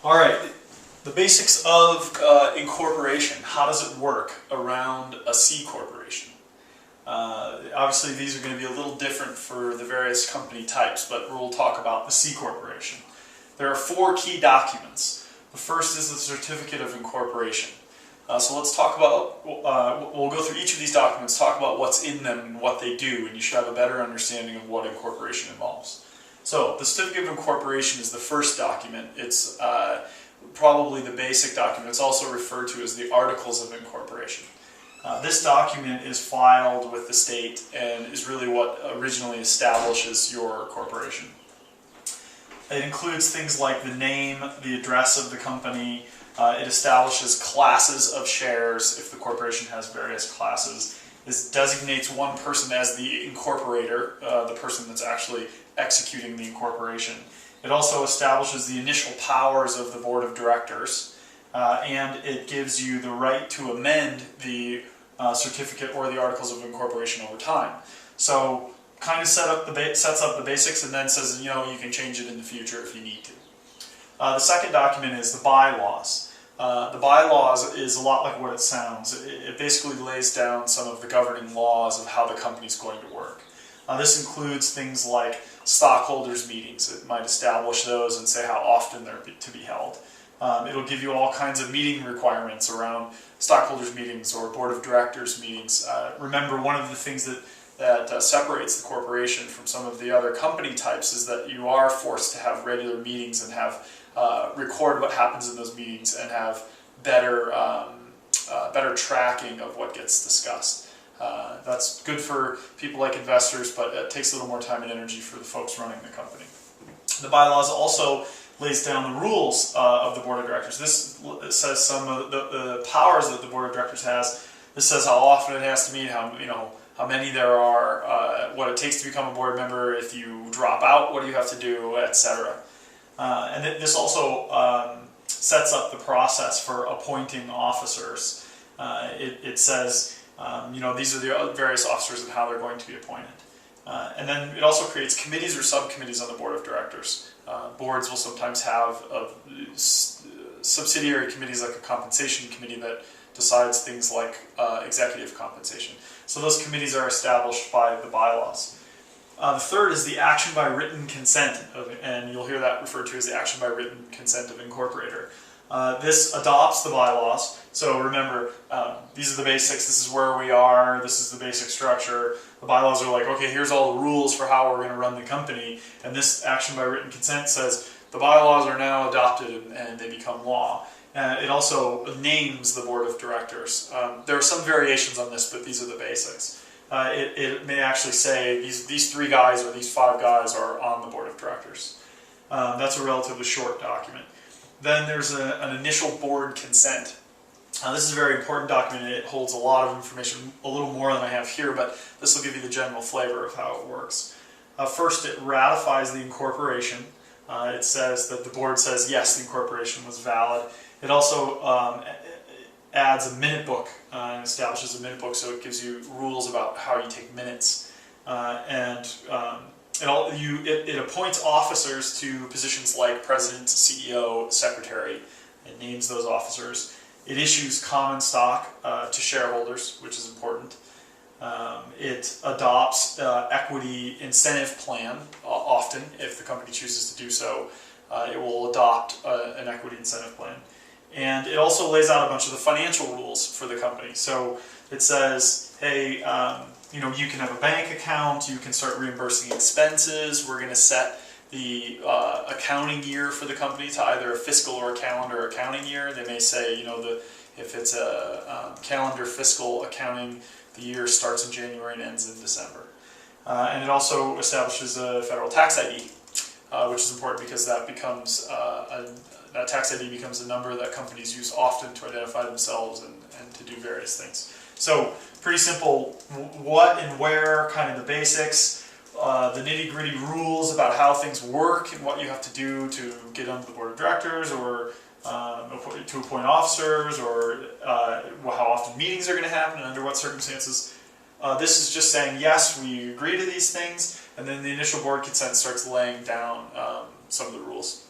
All right, the basics of incorporation. How does it work around a C Corporation? Obviously, these are going to be a little different for the various company types, but we'll talk about the C Corporation. There are 4 key documents. The first is the Certificate of Incorporation. So let's talk about, we'll go through each of these documents, talk about what's in them and what they do, and you should have a better understanding of what incorporation involves. So the Certificate of Incorporation is the first document. It's probably the basic document. It's also referred to as the Articles of Incorporation. This document is filed with the state and is really what originally establishes your corporation. It includes things like the name, the address of the company. It establishes classes of shares if the corporation has various classes. This designates one person as the incorporator, the person that's actually executing the incorporation. It also establishes the initial powers of the board of directors, and it gives you the right to amend the certificate or the articles of incorporation over time. So kind of sets up the basics and then says, you know, you can change it in the future if you need to. The second document is the Bylaws. The Bylaws is a lot like what it sounds. It basically lays down some of the governing laws of how the company is going to work. This includes things like stockholders meetings. It might establish those and say how often they're to be held. It'll give you all kinds of meeting requirements around stockholders meetings or board of directors meetings. Remember, one of the things that separates the corporation from some of the other company types is that you are forced to have regular meetings and have record what happens in those meetings and have better tracking of what gets discussed. That's good for people like investors, but it takes a little more time and energy for the folks running the company. The Bylaws also lays down the rules of the board of directors. This says some of the powers that the board of directors has. This says how often it has to meet, how many there are, what it takes to become a board member, if you drop out, what do you have to do, etc. And this also sets up the process for appointing officers. It says, these are the various officers and how they're going to be appointed. And then it also creates committees or subcommittees on the board of directors. Boards will sometimes have subsidiary committees like a compensation committee that decides things like executive compensation. So those committees are established by the Bylaws. The third is the action by written consent, and you'll hear that referred to as the action by written consent of incorporator. This adopts the Bylaws. So remember, these are the basics, this is where we are, this is the basic structure. The Bylaws are like, okay, here's all the rules for how we're going to run the company, and this action by written consent says the Bylaws are now adopted and they become law. It also names the board of directors. There are some variations on this, but these are the basics. It may actually say these 3 guys or these 5 guys are on the board of directors. That's a relatively short document. Then there's an initial board consent. This is a very important document. It holds a lot of information, a little more than I have here, but this will give you the general flavor of how it works. First, it ratifies the incorporation. It says that the board says, yes, the incorporation was valid. It also adds a minute book and establishes a minute book, so it gives you rules about how you take minutes. It appoints officers to positions like president, CEO, secretary. It names those officers. It issues common stock to shareholders, which is important. It adopts equity incentive plan, often, if the company chooses to do so. It will adopt an equity incentive plan. And it also lays out a bunch of the financial rules for the company. So it says, hey, you can have a bank account, you can start reimbursing expenses, we're going to set the accounting year for the company to either a fiscal or a calendar accounting year. They may say, if it's a calendar fiscal accounting, the year starts in January and ends in December. And it also establishes a federal tax ID, which is important because that becomes that tax ID becomes a number that companies use often to identify themselves and to do various things. So pretty simple, what and where, kind of the basics, the nitty-gritty rules about how things work and what you have to do to get onto the board of directors or to appoint officers or how often meetings are going to happen and under what circumstances. This is just saying, yes, we agree to these things, and then the initial board consent starts laying down some of the rules.